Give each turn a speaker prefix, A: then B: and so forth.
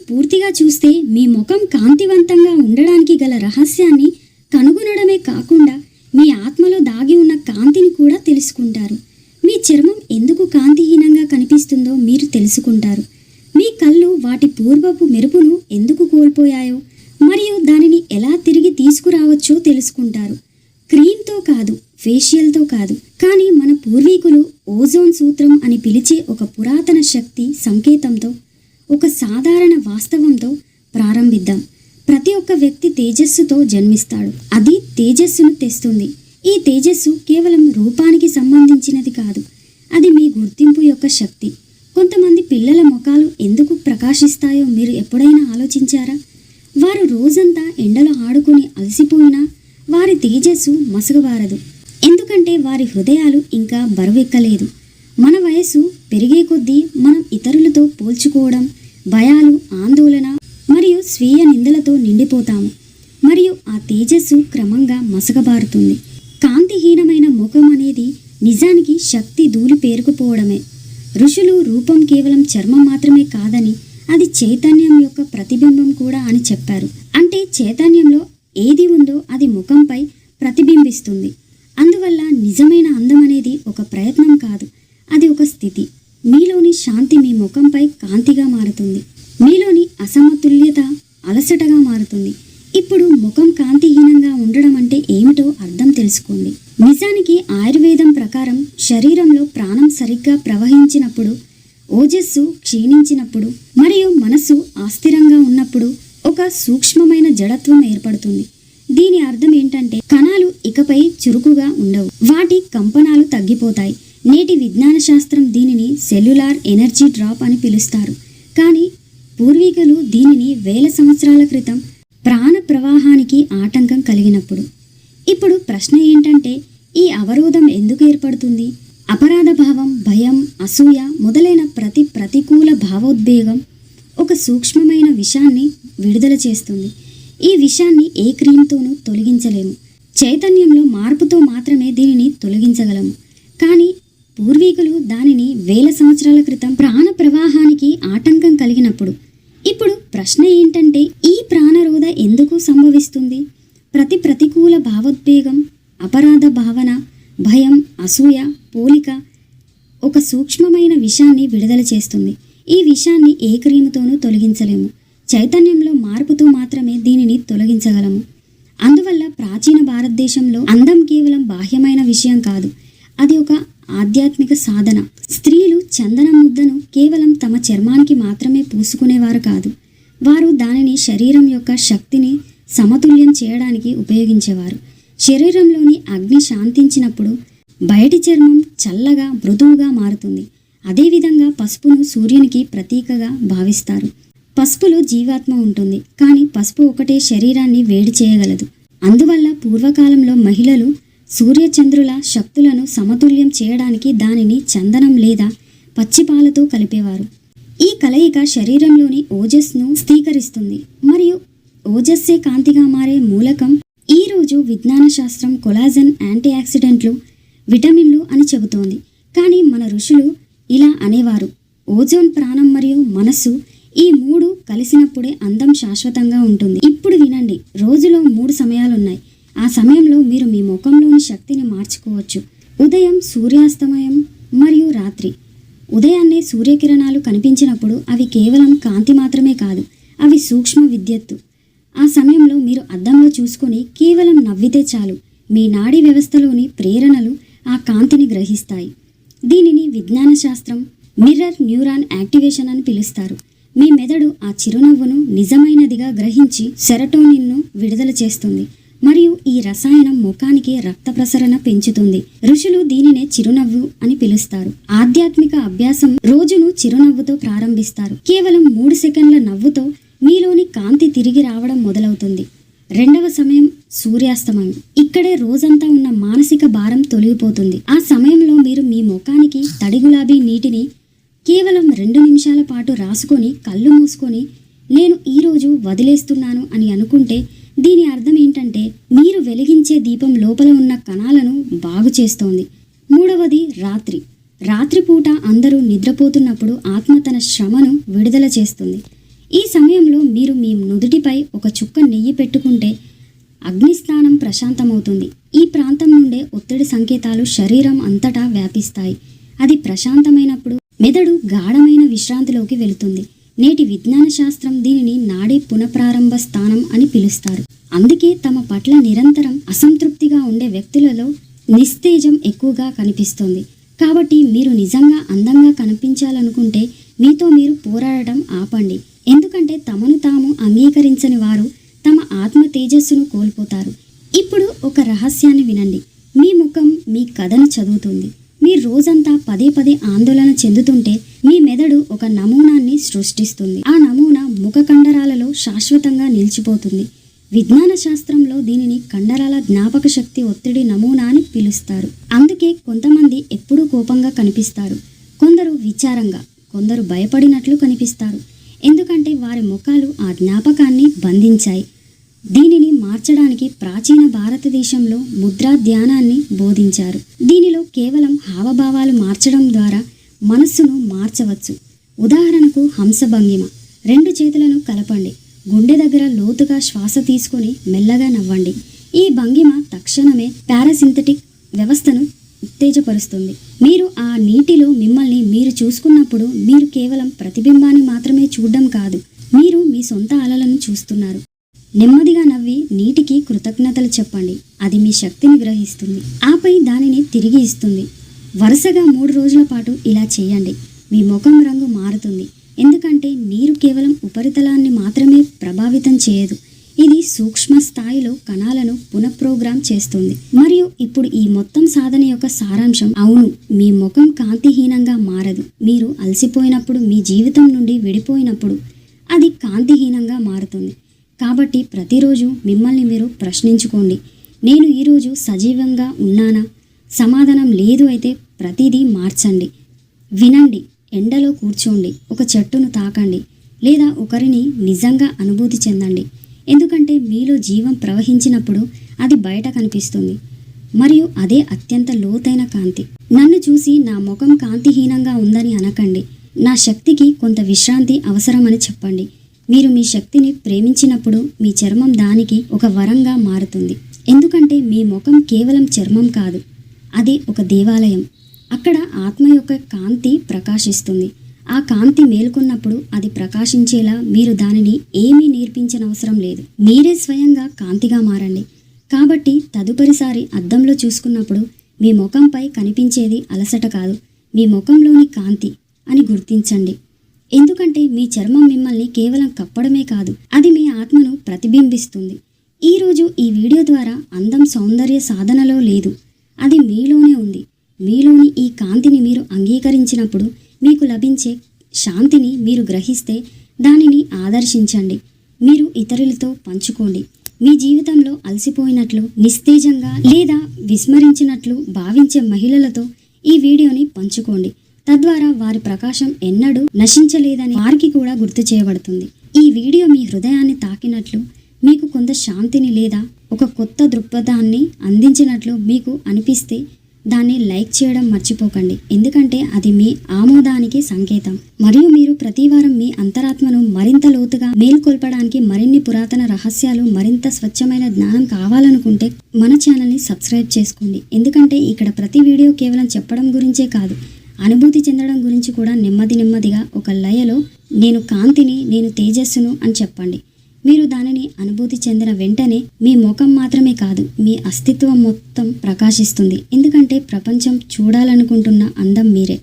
A: పూర్తిగా చూస్తే మీ ముఖం కాంతివంతంగా ఉండడానికి గల రహస్యాన్ని కనుగొనడమే కాకుండా మీ ఆత్మలో దాగి ఉన్న కాంతిని కూడా తెలుసుకుంటారు. మీ చర్మం ఎందుకు కాంతిహీనంగా కనిపిస్తుందో మీరు తెలుసుకుంటారు. మీ కళ్ళు వాటి పూర్వపు మెరుపును ఎందుకు కోల్పోయాయో మరియు దానిని ఎలా తిరిగి తీసుకురావచ్చో తెలుసుకుంటారు. క్రీమ్తో కాదు, ఫేషియల్తో కాదు, కానీ మన పూర్వీకులు ఓజోన్ సూత్రం అని పిలిచే ఒక పురాతన శక్తి సంకేతంతో, ఒక సాధారణ వాస్తవంతో ప్రారంభిద్దాం. ప్రతి ఒక్క వ్యక్తి తేజస్సుతో జన్మిస్తాడు. అది తేజస్సును తెస్తుంది. ఈ తేజస్సు కేవలం రూపానికి సంబంధించినది కాదు, అది మీ గుర్తింపు యొక్క శక్తి. కొంతమంది పిల్లల ముఖాలు ఎందుకు ప్రకాశిస్తాయో మీరు ఎప్పుడైనా ఆలోచించారా? వారు రోజంతా ఎండలో ఆడుకుని అలసిపోయినా వారి తేజస్సు మసకబారదు, ఎందుకంటే వారి హృదయాలు ఇంకా బరువెక్కలేదు. మన వయస్సు పెరిగే కొద్దీ మనం ఇతరులతో పోల్చుకోవడం, భయాలు, ఆందోళన మరియు స్వీయ నిందలతో నిండిపోతాము మరియు ఆ తేజస్సు క్రమంగా మసకబారుతుంది. కాంతిహీనమైన ముఖం అనేది నిజానికి శక్తి ధూళి పేరుకుపోవడమే. ఋషులు రూపం కేవలం చర్మం మాత్రమే కాదని, అది చైతన్యం యొక్క ప్రతిబింబం కూడా అని చెప్పారు. అంటే చైతన్యంలో ఏది ఉందో అది ముఖంపై ప్రతిబింబిస్తుంది. అందువల్ల నిజమైన అందం అనేది ఒక ప్రయత్నం కాదు, అది ఒక స్థితి. మీలోని శాంతి మీ ముఖంపై కాంతిగా మారుతుంది. మీలోని అసమతుల్యత అలసటగా మారుతుంది. ఇప్పుడు ముఖం కాంతిహీనంగా ఉండడం అంటే ఏమిటో అర్థం తెలుసుకోండి. నిజానికి ఆయుర్వేదం ప్రకారం శరీరంలో ప్రాణం సరిగ్గా ప్రవహించినప్పుడు, ఓజస్సు క్షీణించినప్పుడు మరియు మనసు అస్థిరంగా ఉన్నప్పుడు ఒక సూక్ష్మమైన జడత్వం ఏర్పడుతుంది. దీని అర్థం ఏంటంటే కణాలు ఇకపై చురుకుగా ఉండవు, వాటి కంపనాలు తగ్గిపోతాయి. నేటి విజ్ఞాన శాస్త్రం దీనిని సెల్యులార్ ఎనర్జీ డ్రాప్ అని పిలుస్తారు. కానీ పూర్వీకులు దీనిని వేల సంవత్సరాల క్రితం ప్రాణ ప్రవాహానికి ఆటంకం కలిగినప్పుడు. ఇప్పుడు ప్రశ్న ఏంటంటే ఈ అవరోధం ఎందుకు ఏర్పడుతుంది? అపరాధ భావం, భయం, అసూయ మొదలైన ప్రతికూల భావోద్వేగం ఒక సూక్ష్మమైన విషాన్ని విడుదల చేస్తుంది. ఈ విషాన్ని ఏ క్రీమ్తోనూ తొలగించలేము. చైతన్యంలో మార్పుతో మాత్రమే దీనిని తొలగించగలము. కానీ పూర్వీకులు దానిని వేల సంవత్సరాల క్రితం ప్రాణ ప్రవాహానికి ఆటంకం కలిగినప్పుడు. ఇప్పుడు ప్రశ్న ఏంటంటే ఈ ప్రాణరోధ ఎందుకు సంభవిస్తుంది? ప్రతికూల భావోద్వేగం, అపరాధ భావన, భయం, అసూయ, పోలిక ఒక సూక్ష్మమైన విషాన్ని విడుదల చేస్తుంది. ఈ విషాన్ని ఏ క్రీముతోనూ తొలగించలేము. చైతన్యంలో మార్పుతో మాత్రమే దీనిని తొలగించగలము. అందువల్ల ప్రాచీన భారతదేశంలో అందం కేవలం బాహ్యమైన విషయం కాదు, అది ఒక ఆధ్యాత్మిక సాధన. స్త్రీలు చందనం ముద్దను కేవలం తమ చర్మానికి మాత్రమే పూసుకునేవారు కాదు, వారు దానిని శరీరం యొక్క శక్తిని సమతుల్యం చేయడానికి ఉపయోగించేవారు. శరీరంలోని అగ్ని శాంతించినప్పుడు బయటి చర్మం చల్లగా, మృదువుగా మారుతుంది. అదేవిధంగా పసుపును సూర్యునికి ప్రతీకగా భావిస్తారు. పసుపులో జీవాత్మ ఉంటుంది, కానీ పసుపు ఒకటే శరీరాన్ని వేడి చేయగలదు. అందువల్ల పూర్వకాలంలో మహిళలు సూర్యచంద్రుల శక్తులను సమతుల్యం చేయడానికి దానిని చందనం లేదా పచ్చిపాలతో కలిపేవారు. ఈ కలయిక శరీరంలోని ఓజస్ను స్థిరీకరిస్తుంది మరియు ఓజస్సే కాంతిగా మారే మూలకం. ఈరోజు విజ్ఞాన శాస్త్రం కొలాజన్, యాంటీ ఆక్సిడెంట్లు, విటమిన్లు అని చెబుతోంది. కానీ మన ఋషులు ఇలా అనేవారు: ఓజోన్, ప్రాణం మరియు మనస్సు, ఈ మూడు కలిసినప్పుడే అందం శాశ్వతంగా ఉంటుంది. ఇప్పుడు వినండి, రోజులో 3 సమయాలున్నాయి. ఆ సమయంలో మీరు మీ ముఖంలోని శక్తిని మార్చుకోవచ్చు. ఉదయం, సూర్యాస్తమయం మరియు రాత్రి. ఉదయాన్నే సూర్యకిరణాలు కనిపించినప్పుడు అవి కేవలం కాంతి మాత్రమే కాదు, అవి సూక్ష్మ విద్యుత్తు. ఆ సమయంలో మీరు అద్దంలో చూసుకొని కేవలం నవ్వితే చాలు, మీ నాడీ వ్యవస్థలోని ప్రేరణలు ఆ కాంతిని గ్రహిస్తాయి. దీనిని విజ్ఞాన శాస్త్రం మిర్రర్ న్యూరాన్ యాక్టివేషన్ అని పిలుస్తారు. మీ మెదడు ఆ చిరునవ్వును నిజమైనదిగా గ్రహించి సెరటోనిన్ను విడుదల చేస్తుంది మరియు ఈ రసాయనం ముఖానికి రక్త ప్రసరణ పెంచుతుంది. ఋషులు దీనినే చిరునవ్వు అని పిలుస్తారు. ఆధ్యాత్మిక అభ్యాసం రోజును చిరునవ్వుతో ప్రారంభిస్తారు. కేవలం 3 సెకండ్ల నవ్వుతో మీలోని కాంతి తిరిగి రావడం మొదలవుతుంది. 2వ సమయం సూర్యాస్తమయం. ఇక్కడే రోజంతా ఉన్న మానసిక భారం తొలగిపోతుంది. ఆ సమయంలో మీరు మీ ముఖానికి తడి గులాబీ నీటిని కేవలం 2 నిమిషాల పాటు రాసుకొని కళ్ళు మూసుకొని నేను ఈరోజు వదిలేస్తున్నాను అని అనుకుంటే దీని అర్థం ఏంటంటే మీరు వెలిగించే దీపం లోపల ఉన్న కణాలను బాగు చేస్తోంది. 3వది రాత్రి. రాత్రిపూట అందరూ నిద్రపోతున్నప్పుడు ఆత్మ తన శ్రమను విడుదల చేస్తుంది. ఈ సమయంలో మీరు మీ నుదుటిపై ఒక చుక్క నెయ్యి పెట్టుకుంటే అగ్నిస్థానం ప్రశాంతమవుతుంది. ఈ ప్రాంతం నుండే ఒత్తిడి సంకేతాలు శరీరం అంతటా వ్యాపిస్తాయి. అది ప్రశాంతమైనప్పుడు మెదడు గాఢమైన విశ్రాంతిలోకి వెళుతుంది. నేటి విజ్ఞాన శాస్త్రం దీనిని నాడీ పునఃప్రారంభ స్థానం అని పిలుస్తారు. అందుకే తమ పట్ల నిరంతరం అసంతృప్తిగా ఉండే వ్యక్తులలో నిస్తేజం ఎక్కువగా కనిపిస్తుంది. కాబట్టి మీరు నిజంగా అందంగా కనిపించాలనుకుంటే మీతో మీరు పోరాడటం ఆపండి. ఎందుకంటే తమను తాము అంగీకరించని వారు తమ ఆత్మ తేజస్సును కోల్పోతారు. ఇప్పుడు ఒక రహస్యాన్ని వినండి. మీ ముఖం మీ కథను చదువుతుంది. మీరు రోజంతా పదే పదే ఆందోళన చెందుతుంటే మీ మెదడు ఒక నమూనాన్ని సృష్టిస్తుంది. ఆ నమూనా ముఖ కండరాలలో శాశ్వతంగా నిలిచిపోతుంది. విజ్ఞాన శాస్త్రంలో దీనిని కండరాల జ్ఞాపక శక్తి ఒత్తిడి నమూనా అని పిలుస్తారు. అందుకే కొంతమంది ఎప్పుడూ కోపంగా కనిపిస్తారు, కొందరు విచారంగా, కొందరు భయపడినట్లు కనిపిస్తారు. ఎందుకంటే వారి ముఖాలు ఆ జ్ఞాపకాన్ని బంధించాయి. దీనిని మార్చడానికి ప్రాచీన భారతదేశంలో ముద్రా ధ్యానాన్ని బోధించారు. దీనిలో కేవలం హావభావాలు మార్చడం ద్వారా మనస్సును మార్చవచ్చు. ఉదాహరణకు హంసభంగిమ. 2 చేతులను కలపండి. గుండె దగ్గర లోతుగా శ్వాస తీసుకొని మెల్లగా నవ్వండి. ఈ భంగిమ తక్షణమే పారాసింథటిక్ వ్యవస్థను ఉత్తేజపరుస్తుంది. మీరు ఆ నీటిలో మిమ్మల్ని మీరు చూసుకున్నప్పుడు మీరు కేవలం ప్రతిబింబాన్ని మాత్రమే చూడడం కాదు, మీరు మీ సొంత అలలను చూస్తున్నారు. నెమ్మదిగా నవ్వి నీటికి కృతజ్ఞతలు చెప్పండి. అది మీ శక్తిని గ్రహిస్తుంది, ఆపై దానిని తిరిగి ఇస్తుంది. వరుసగా 3 రోజుల పాటు ఇలా చేయండి. మీ ముఖం రంగు మారుతుంది. ఎందుకంటే నీరు కేవలం ఉపరితలాన్ని మాత్రమే ప్రభావితం చేయదు, ఇది సూక్ష్మ స్థాయిలో కణాలను పునఃప్రోగ్రామ్ చేస్తుంది. మరియు ఇప్పుడు ఈ మొత్తం సాధన యొక్క సారాంశం, అవును, మీ ముఖం కాంతిహీనంగా మారదు. మీరు అలసిపోయినప్పుడు, మీ జీవితం నుండి విడిపోయినప్పుడు అది కాంతిహీనంగా మారుతుంది. కాబట్టి ప్రతిరోజు మిమ్మల్ని మీరు ప్రశ్నించుకోండి, నేను ఈరోజు సజీవంగా ఉన్నానా? సమాధానం లేదు అయితే ప్రతిదీ మార్చండి. వినండి, ఎండలో కూర్చోండి, ఒక చెట్టును తాకండి, లేదా ఒకరిని నిజంగా అనుభూతి చెందండి. ఎందుకంటే మీలో జీవం ప్రవహించినప్పుడు అది బయట కనిపిస్తుంది, మరియు అదే అత్యంత లోతైన కాంతి. నన్ను చూసి నా ముఖం కాంతిహీనంగా ఉందని అనకండి. నా శక్తికి కొంత విశ్రాంతి అవసరమని చెప్పండి. మీరు మీ శక్తిని ప్రేమించినప్పుడు మీ చర్మం దానికి ఒక వరంగా మారుతుంది. ఎందుకంటే మీ ముఖం కేవలం చర్మం కాదు, అది ఒక దేవాలయం. అక్కడ ఆత్మ యొక్క కాంతి ప్రకాశిస్తుంది. ఆ కాంతి మేల్కొన్నప్పుడు అది ప్రకాశించేలా మీరు దానిని ఏమీ నేర్పించనవసరం లేదు. మీరే స్వయంగా కాంతిగా మారండి. కాబట్టి తదుపరిసారి అద్దంలో చూసుకున్నప్పుడు మీ ముఖంపై కనిపించేది అలసట కాదు, మీ ముఖంలోని కాంతి అని గుర్తించండి. ఎందుకంటే మీ చర్మం మిమ్మల్ని కేవలం కప్పడమే కాదు, అది మీ ఆత్మను ప్రతిబింబిస్తుంది. ఈరోజు ఈ వీడియో ద్వారా అందం సౌందర్య సాధనలో లేదు, అది మీలోనే ఉంది. మీలోని ఈ కాంతిని మీరు అంగీకరించినప్పుడు మీకు లభించే శాంతిని మీరు గ్రహిస్తే దానిని ఆదర్శించండి. మీరు ఇతరులతో పంచుకోండి. మీ జీవితంలో అలసిపోయినట్లు, నిస్తేజంగా లేదా విస్మరించినట్లు భావించే మహిళలతో ఈ వీడియోని పంచుకోండి. తద్వారా వారి ప్రకాశం ఎన్నడూ నశించలేదని వారికి కూడా గుర్తు చేయబడుతుంది. ఈ వీడియో మీ హృదయాన్ని తాకినట్లు, మీకు కొంత శాంతిని లేదా ఒక కొత్త దృక్పథాన్ని అందించినట్లు మీకు అనిపిస్తే దాన్ని లైక్ చేయడం మర్చిపోకండి. ఎందుకంటే అది మీ ఆమోదానికి సంకేతం. మరియు మీరు ప్రతివారం మీ అంతరాత్మను మరింత లోతుగా మేల్కొల్పడానికి మరిన్ని పురాతన రహస్యాలు, మరింత స్వచ్ఛమైన జ్ఞానం కావాలనుకుంటే మన ఛానల్ని సబ్స్క్రైబ్ చేసుకోండి. ఎందుకంటే ఇక్కడ ప్రతి వీడియో కేవలం చెప్పడం గురించే కాదు, అనుభూతి చెందడం గురించి కూడా. నెమ్మదిగా ఒక లయలో నేను కాంతిని, నేను తేజస్సును అని చెప్పండి. మీరు దానిని అనుభూతి చెందిన వెంటనే మీ ముఖం మాత్రమే కాదు, మీ అస్తిత్వం మొత్తం ప్రకాశిస్తుంది. ఎందుకంటే ప్రపంచం చూడాలనుకుంటున్న అందం మీరే.